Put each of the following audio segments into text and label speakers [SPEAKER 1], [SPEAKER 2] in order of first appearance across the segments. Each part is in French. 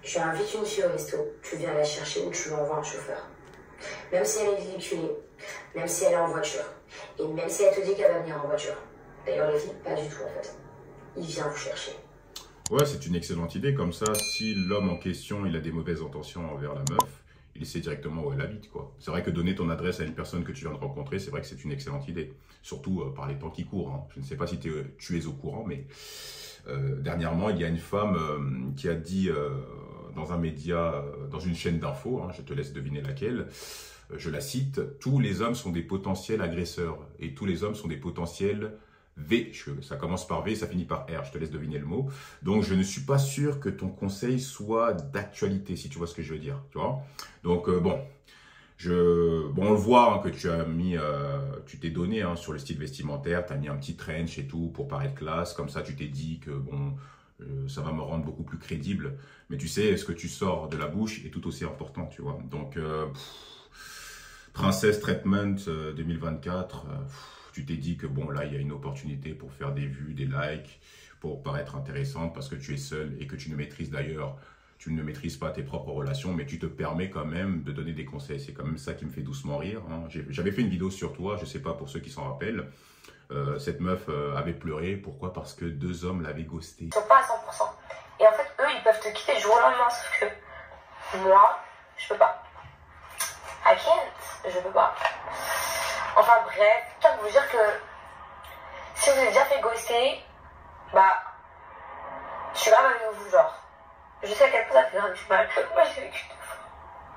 [SPEAKER 1] Tu invites une fille au resto, tu viens la chercher ou tu lui envoies un chauffeur. Même si elle est véhiculée, même si elle est en voiture, et même si elle te dit qu'elle va venir en voiture. D'ailleurs, les filles, pas du tout en fait. Il vient vous chercher.
[SPEAKER 2] Ouais, c'est une excellente idée. Comme ça, si l'homme en question, il a des mauvaises intentions envers la meuf, il sait directement où elle habite, quoi. C'est vrai que donner ton adresse à une personne que tu viens de rencontrer, c'est vrai que c'est une excellente idée. Surtout par les temps qui courent, hein. Je ne sais pas si tu es au courant, mais dernièrement, il y a une femme qui a dit dans un média, dans une chaîne d'infos, hein, je te laisse deviner laquelle, je la cite, « Tous les hommes sont des potentiels agresseurs et tous les hommes sont des potentiels V, ça commence par V, ça finit par R, je te laisse deviner le mot. Donc, je ne suis pas sûr que ton conseil soit d'actualité, si tu vois ce que je veux dire, tu vois. Donc, bon, on le voit hein, que tu as mis, tu t'es donné hein, sur le style vestimentaire, tu as mis un petit trench et tout pour paraître classe, comme ça tu t'es dit que bon, ça va me rendre beaucoup plus crédible. Mais tu sais, ce que tu sors de la bouche est tout aussi important, tu vois. Donc, Princess Treatment 2024, tu t'es dit que bon là il y a une opportunité pour faire des vues, des likes, pour paraître intéressante parce que tu es seule et que tu ne maîtrises d'ailleurs, tu ne maîtrises pas tes propres relations, mais tu te permets quand même de donner des conseils. C'est quand même ça qui me fait doucement rire. Hein. J'avais fait une vidéo sur toi, je ne sais pas pour ceux qui s'en rappellent. Cette meuf avait pleuré. Pourquoi? Parce que deux hommes l'avaient ghosté.
[SPEAKER 3] Ils sont pas à 100%. Et en fait, eux, ils peuvent te quitter du jour au lendemain, sauf que moi, je peux pas. I can't, je peux pas. Enfin bref, je tiens à vous dire que si vous avez déjà fait ghoster, bah, je suis grave avec vous, genre. Je sais à quel point ça fait grave du mal. Moi, j'ai vécu deux fois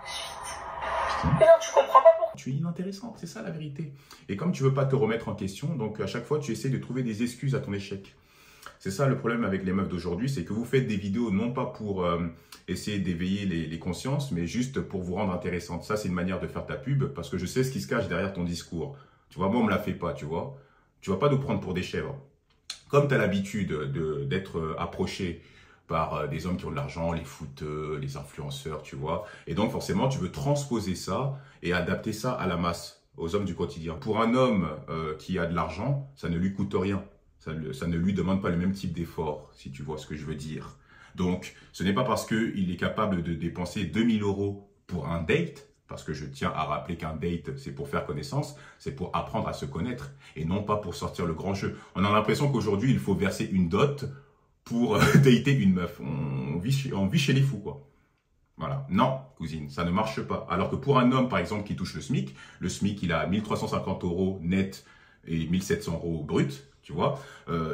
[SPEAKER 3] de suite. Mais non, tu comprends pas pourquoi.
[SPEAKER 2] Tu es inintéressante, c'est ça la vérité. Et comme tu veux pas te remettre en question, donc à chaque fois, tu essaies de trouver des excuses à ton échec. C'est ça le problème avec les meufs d'aujourd'hui, c'est que vous faites des vidéos non pas pour essayer d'éveiller les consciences, mais juste pour vous rendre intéressante. Ça, c'est une manière de faire ta pub, parce que je sais ce qui se cache derrière ton discours. Tu vois, moi, on me la fait pas, tu vois. Tu vas pas nous prendre pour des chèvres. Comme tu as l'habitude d'être approché par des hommes qui ont de l'argent, les footeux, les influenceurs, tu vois. Et donc, forcément, tu veux transposer ça et adapter ça à la masse, aux hommes du quotidien. Pour un homme qui a de l'argent, ça ne lui coûte rien. Ça ne lui demande pas le même type d'effort, si tu vois ce que je veux dire. Donc, ce n'est pas parce qu'il est capable de dépenser 2000 € pour un date, parce que je tiens à rappeler qu'un date, c'est pour faire connaissance, c'est pour apprendre à se connaître, et non pas pour sortir le grand jeu. On a l'impression qu'aujourd'hui, il faut verser une dot pour dater une meuf. On vit chez les fous, quoi. Voilà. Non, cousine, ça ne marche pas. Alors que pour un homme, par exemple, qui touche le SMIC, il a 1350 € net et 1700 € brut. Tu vois,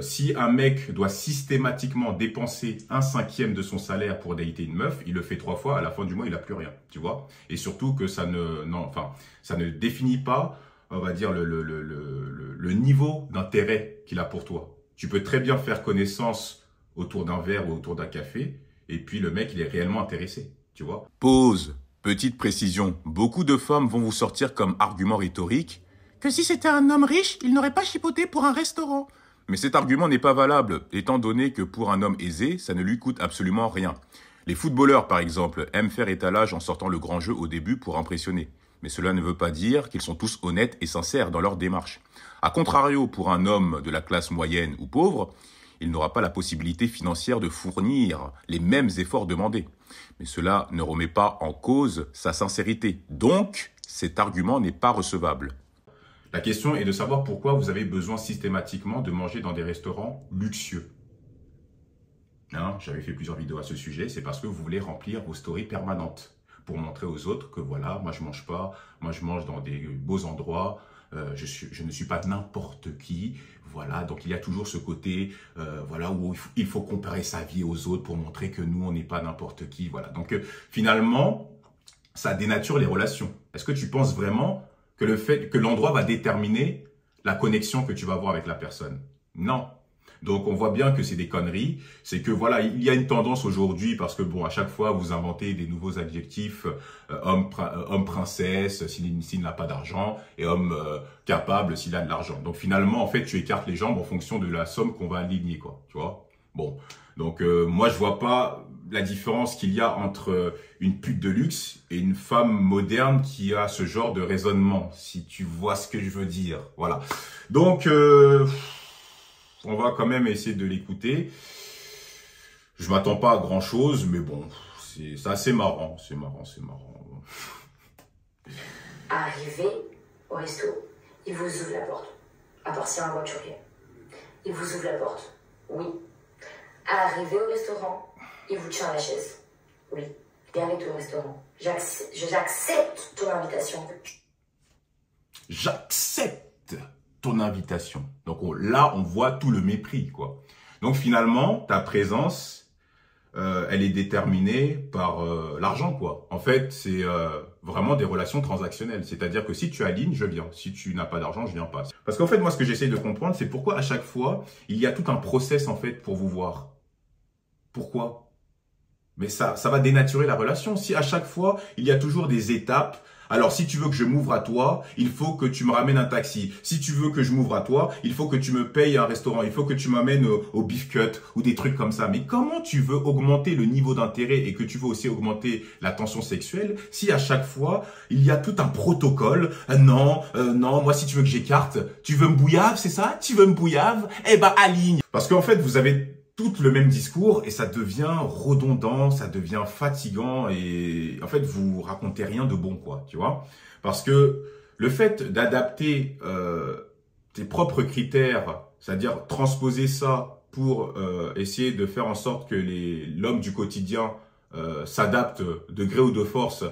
[SPEAKER 2] si un mec doit systématiquement dépenser 1/5 de son salaire pour dater une meuf, il le fait 3 fois, à la fin du mois, il n'a plus rien, tu vois. Et surtout que ça ne définit pas, on va dire, le niveau d'intérêt qu'il a pour toi. Tu peux très bien faire connaissance autour d'un verre ou autour d'un café, et puis le mec, il est réellement intéressé, tu vois. Pause, petite précision, beaucoup de femmes vont vous sortir comme argument rhétorique que si c'était un homme riche, il n'aurait pas chipoté pour un restaurant. Mais cet argument n'est pas valable, étant donné que pour un homme aisé, ça ne lui coûte absolument rien. Les footballeurs, par exemple, aiment faire étalage en sortant le grand jeu au début pour impressionner. Mais cela ne veut pas dire qu'ils sont tous honnêtes et sincères dans leur démarche. A contrario, pour un homme de la classe moyenne ou pauvre, il n'aura pas la possibilité financière de fournir les mêmes efforts demandés. Mais cela ne remet pas en cause sa sincérité. Donc, cet argument n'est pas recevable. La question est de savoir pourquoi vous avez besoin systématiquement de manger dans des restaurants luxueux. Hein, j'avais fait plusieurs vidéos à ce sujet, c'est parce que vous voulez remplir vos stories permanentes pour montrer aux autres que voilà, moi je mange pas, moi je mange dans des beaux endroits, je ne suis pas n'importe qui, voilà, donc il y a toujours ce côté, voilà, où il faut comparer sa vie aux autres pour montrer que nous on n'est pas n'importe qui, voilà. Donc finalement, ça dénature les relations. Est-ce que tu penses vraiment que le fait que l'endroit va déterminer la connexion que tu vas avoir avec la personne? Non. Donc, on voit bien que c'est des conneries. C'est que, voilà, il y a une tendance aujourd'hui parce que, bon, à chaque fois, vous inventez des nouveaux adjectifs. Homme princesse, s'il n'a pas d'argent, et homme capable s'il a de l'argent. Donc, finalement, en fait, tu écartes les jambes en fonction de la somme qu'on va aligner, quoi. Tu vois? Bon. Donc, moi, je vois pas la différence qu'il y a entre une pute de luxe et une femme moderne qui a ce genre de raisonnement, si tu vois ce que je veux dire. Voilà. Donc, on va quand même essayer de l'écouter. Je m'attends pas à grand chose, mais bon, c'est assez marrant, c'est marrant.
[SPEAKER 1] Arrivé au resto, il vous ouvre la porte. À part si un voiturier. Il vous ouvre la porte. Oui. Arrivé au restaurant, il vous tient la chaise. Oui. Bienvenue au restaurant. J'accepte ton invitation.
[SPEAKER 2] J'accepte ton invitation. Donc là, on voit tout le mépris, quoi. Donc finalement, ta présence, elle est déterminée par l'argent, quoi. En fait, c'est vraiment des relations transactionnelles. C'est-à-dire que si tu alignes, je viens. Si tu n'as pas d'argent, je viens pas. Parce qu'en fait, moi, ce que j'essaye de comprendre, c'est pourquoi à chaque fois, il y a tout un process, en fait, pour vous voir. Pourquoi? Mais ça va dénaturer la relation. Si à chaque fois, il y a toujours des étapes. Alors, si tu veux que je m'ouvre à toi, il faut que tu me ramènes un taxi. Si tu veux que je m'ouvre à toi, il faut que tu me payes un restaurant. Il faut que tu m'amènes au beef cut ou des trucs comme ça. Mais comment tu veux augmenter le niveau d'intérêt et que tu veux aussi augmenter la tension sexuelle si à chaque fois, il y a tout un protocole? Non, moi, si tu veux que j'écarte, tu veux me bouillave, c'est ça? Tu veux me bouillave? Eh ben, aligne. Parce qu'en fait, vous avez tout le même discours et ça devient redondant, ça devient fatigant et en fait vous racontez rien de bon, quoi, tu vois. Parce que le fait d'adapter tes propres critères, c'est-à-dire transposer ça pour essayer de faire en sorte que l'homme du quotidien s'adapte de gré ou de force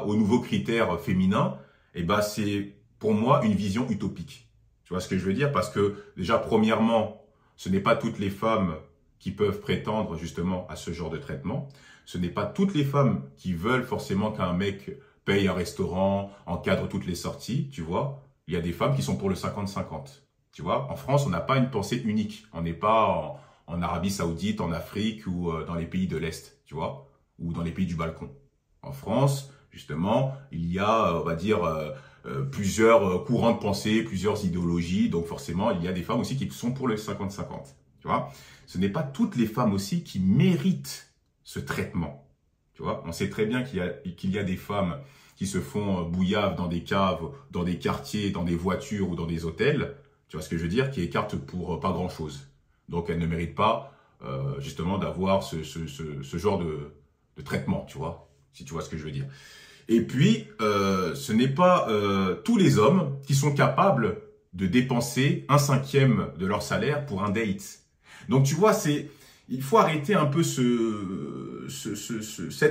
[SPEAKER 2] aux nouveaux critères féminins, et ben c'est pour moi une vision utopique. Tu vois ce que je veux dire? Parce que déjà premièrement, ce n'est pas toutes les femmes qui peuvent prétendre justement à ce genre de traitement. Ce n'est pas toutes les femmes qui veulent forcément qu'un mec paye un restaurant, encadre toutes les sorties, tu vois. Il y a des femmes qui sont pour le 50-50, tu vois. En France, on n'a pas une pensée unique. On n'est pas en Arabie Saoudite, en Afrique ou dans les pays de l'Est, tu vois, ou dans les pays du Balkan. En France, justement, il y a, on va dire, plusieurs courants de pensée, plusieurs idéologies. Donc forcément, il y a des femmes aussi qui sont pour le 50-50, tu vois. Ce n'est pas toutes les femmes aussi qui méritent ce traitement. Tu vois, on sait très bien qu'il y a des femmes qui se font bouillave dans des caves, dans des quartiers, dans des voitures ou dans des hôtels. Tu vois ce que je veux dire? Qui écartent pour pas grand-chose. Donc, elles ne méritent pas justement d'avoir ce genre de traitement, tu vois, si tu vois ce que je veux dire. Et puis, ce n'est pas tous les hommes qui sont capables de dépenser 1/5 de leur salaire pour un date. Donc, tu vois, il faut arrêter un peu cette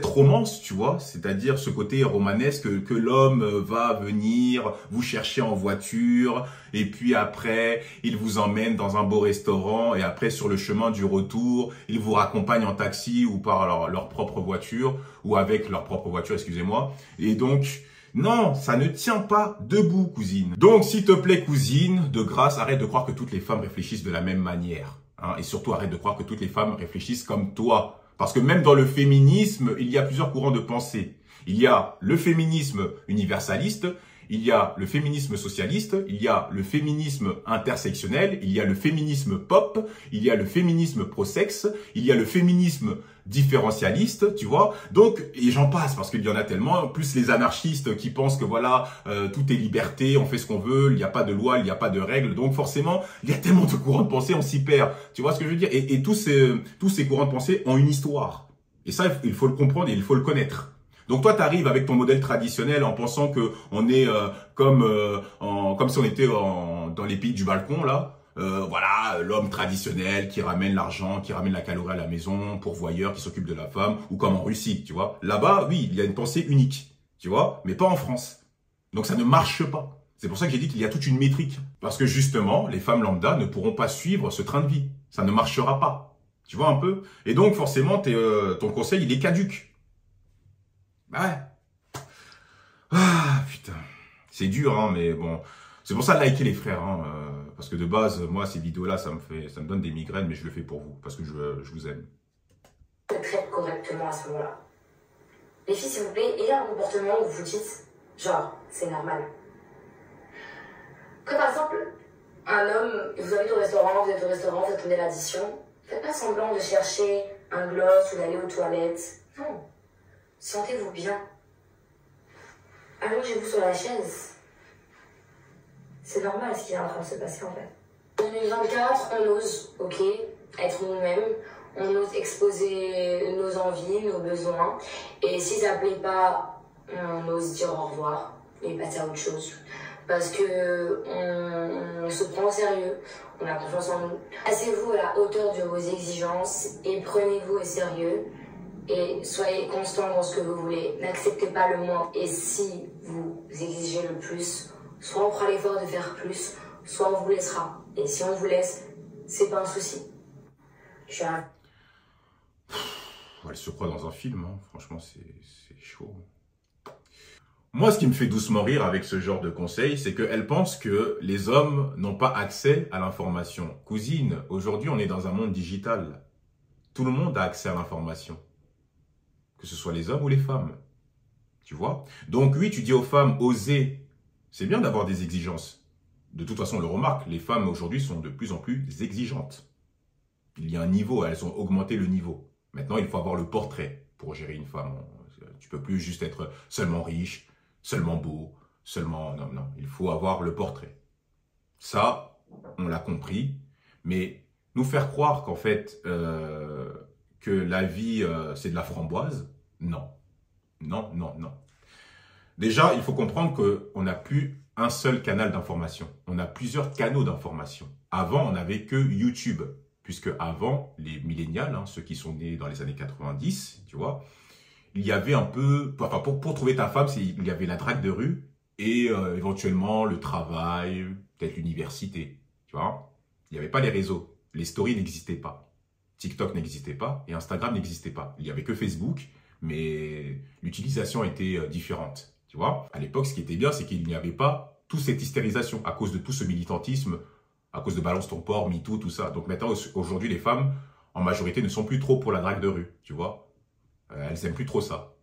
[SPEAKER 2] romance, tu vois, c'est-à-dire ce côté romanesque que l'homme va venir vous chercher en voiture et puis après, il vous emmène dans un beau restaurant et après, sur le chemin du retour, il vous raccompagne en taxi ou par leur propre voiture ou avec leur propre voiture, excusez-moi. Et donc, non, ça ne tient pas debout, cousine. Donc, s'il te plaît, cousine, de grâce, arrête de croire que toutes les femmes réfléchissent de la même manière. Hein, et surtout, arrête de croire que toutes les femmes réfléchissent comme toi. Parce que même dans le féminisme, il y a plusieurs courants de pensée. Il y a le féminisme universaliste, il y a le féminisme socialiste, il y a le féminisme intersectionnel, il y a le féminisme pop, il y a le féminisme pro-sexe, il y a le féminisme différentialiste, tu vois. Donc, et j'en passe parce qu'il y en a tellement, plus les anarchistes qui pensent que voilà, tout est liberté, on fait ce qu'on veut, il n'y a pas de loi, il n'y a pas de règles. Donc forcément, il y a tellement de courants de pensée, on s'y perd. Tu vois ce que je veux dire? Et tous ces courants de pensée ont une histoire. Et ça, il faut le comprendre et il faut le connaître. Donc toi, tu arrives avec ton modèle traditionnel en pensant que on est comme si on était dans les pays du Balkan, là. Voilà, l'homme traditionnel qui ramène l'argent, qui ramène la calorie à la maison, pourvoyeur, qui s'occupe de la femme, ou comme en Russie, tu vois. Là-bas, oui, il y a une pensée unique, tu vois, mais pas en France. Donc ça ne marche pas. C'est pour ça que j'ai dit qu'il y a toute une métrique. Parce que justement, les femmes lambda ne pourront pas suivre ce train de vie. Ça ne marchera pas. Tu vois un peu? Et donc forcément, ton conseil, il est caduque. Bah ouais. Ah, putain. C'est dur, hein, mais bon. C'est pour ça, likez les frères, hein, parce que de base, moi, ces vidéos-là, ça me donne des migraines, mais je le fais pour vous, parce que je vous aime.
[SPEAKER 1] Je traite correctement à ce moment-là. Les filles, s'il vous plaît, ayez un comportement où vous dites, genre, c'est normal. Comme par exemple, un homme, vous invite au restaurant, vous êtes au restaurant, vous attendez l'addition, faites pas semblant de chercher un gloss ou d'aller aux toilettes. Non. Sentez-vous bien. Allongez-vous sur la chaise. C'est normal ce qui est en train de se passer en fait. En 2024, on ose, ok, être nous-mêmes, on ose exposer nos envies, nos besoins. Et si ça plaît pas, on ose dire au revoir et passer à autre chose. Parce que on se prend au sérieux, on a confiance en nous. Asseyez-vous à la hauteur de vos exigences et prenez-vous au sérieux. Et soyez constant dans ce que vous voulez. N'acceptez pas le moins. Et si vous exigez le plus, soit on fera l'effort de faire plus, soit on vous laissera. Et si on vous laisse, c'est pas un souci.
[SPEAKER 2] Elle se croit dans un film, hein. Franchement, c'est chaud. Moi, ce qui me fait doucement rire avec ce genre de conseils, c'est qu'elle pense que les hommes n'ont pas accès à l'information. Cousine, aujourd'hui, on est dans un monde digital. Tout le monde a accès à l'information. Que ce soit les hommes ou les femmes. Tu vois? Donc oui, tu dis aux femmes, osez. C'est bien d'avoir des exigences. De toute façon, on le remarque, les femmes aujourd'hui sont de plus en plus exigeantes. Il y a un niveau, elles ont augmenté le niveau. Maintenant, il faut avoir le portrait pour gérer une femme. Tu peux plus juste être seulement riche, seulement beau, seulement... Non, non, il faut avoir le portrait. Ça, on l'a compris. Mais nous faire croire qu'en fait, que la vie, c'est de la framboise, non. Non, non, non. Déjà, il faut comprendre qu'on n'a plus un seul canal d'information. On a plusieurs canaux d'information. Avant, on n'avait que YouTube. Puisque avant, les millénials, hein, ceux qui sont nés dans les années 90, tu vois, il y avait un peu... Enfin, pour trouver ta femme, il y avait la drague de rue et éventuellement le travail, peut-être l'université, tu vois. Il n'y avait pas les réseaux. Les stories n'existaient pas. TikTok n'existait pas et Instagram n'existait pas. Il n'y avait que Facebook, mais l'utilisation était différente, tu vois. À l'époque, ce qui était bien, c'est qu'il n'y avait pas toute cette hystérisation à cause de tout ce militantisme, à cause de Balance ton port, MeToo, tout ça. Donc maintenant, aujourd'hui, les femmes, en majorité, ne sont plus trop pour la drague de rue, tu vois. Elles aiment plus trop ça.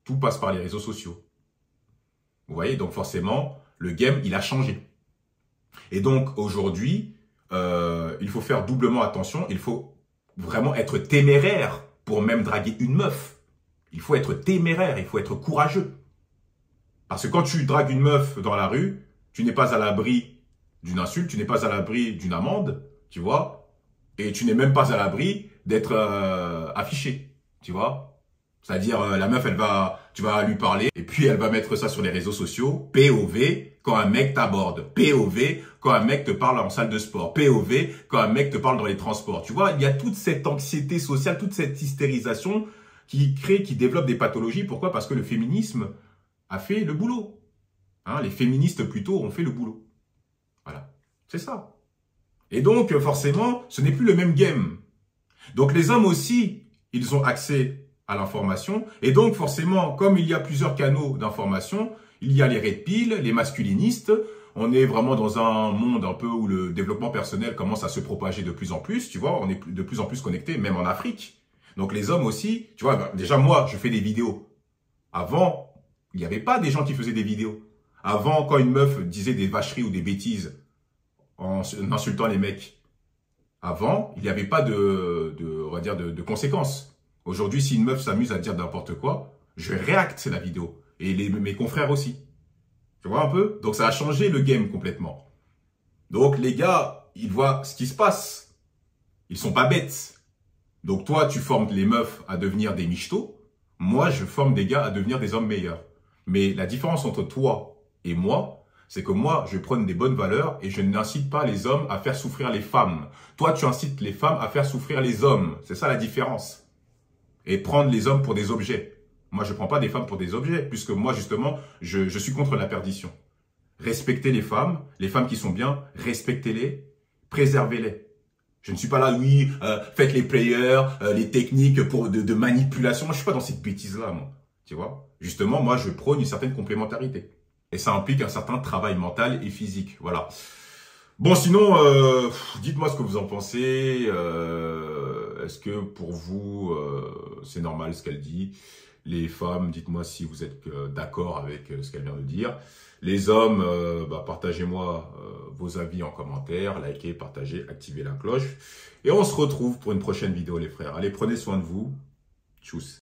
[SPEAKER 2] Tout passe par les réseaux sociaux. Vous voyez, donc forcément, le game, il a changé. Et donc, aujourd'hui, il faut faire doublement attention. Il faut vraiment être téméraire pour même draguer une meuf. Il faut être téméraire, il faut être courageux. Parce que quand tu dragues une meuf dans la rue, tu n'es pas à l'abri d'une insulte, tu n'es pas à l'abri d'une amende, tu vois, et tu n'es même pas à l'abri d'être affiché, tu vois. C'est-à-dire, la meuf, tu vas lui parler, et puis elle va mettre ça sur les réseaux sociaux, POV, quand un mec t'aborde, POV, quand un mec te parle en salle de sport, POV, quand un mec te parle dans les transports, tu vois. Il y a toute cette anxiété sociale, toute cette hystérisation qui développe des pathologies. Pourquoi? Parce que le féminisme a fait le boulot. Hein, les féministes, plutôt, ont fait le boulot. Voilà, c'est ça. Et donc, forcément, ce n'est plus le même game. Donc, les hommes aussi, ils ont accès à l'information. Et donc, forcément, comme il y a plusieurs canaux d'information, il y a les red pill, les masculinistes. On est vraiment dans un monde un peu où le développement personnel commence à se propager de plus en plus. Tu vois, on est de plus en plus connectés, même en Afrique. Donc, les hommes aussi, tu vois, déjà, moi, je fais des vidéos. Avant, il n'y avait pas des gens qui faisaient des vidéos. Avant, quand une meuf disait des vacheries ou des bêtises en insultant les mecs, avant, il n'y avait pas on va dire de conséquences. Aujourd'hui, si une meuf s'amuse à dire n'importe quoi, je réacte la vidéo. Et mes confrères aussi. Tu vois un peu? Donc, ça a changé le game complètement. Donc, les gars, ils voient ce qui se passe. Ils sont pas bêtes. Donc, toi, tu formes les meufs à devenir des michetots. Moi, je forme des gars à devenir des hommes meilleurs. Mais la différence entre toi et moi, c'est que moi, je prône des bonnes valeurs et je n'incite pas les hommes à faire souffrir les femmes. Toi, tu incites les femmes à faire souffrir les hommes. C'est ça la différence. Et prendre les hommes pour des objets. Moi, je ne prends pas des femmes pour des objets, puisque moi, justement, je suis contre la perdition. Respectez les femmes qui sont bien, respectez-les, préservez-les. Je ne suis pas là, oui, faites les players, les techniques de manipulation. Moi, je ne suis pas dans cette bêtise-là, moi. Tu vois? Justement, moi, je prône une certaine complémentarité. Et ça implique un certain travail mental et physique. Voilà. Bon, sinon, dites-moi ce que vous en pensez. Est-ce que pour vous, c'est normal ce qu'elle dit? Les femmes, dites-moi si vous êtes d'accord avec ce qu'elle vient de dire. Les hommes, partagez-moi vos avis en commentaire. Likez, partagez, activez la cloche. Et on se retrouve pour une prochaine vidéo, les frères. Allez, prenez soin de vous. Tchuss.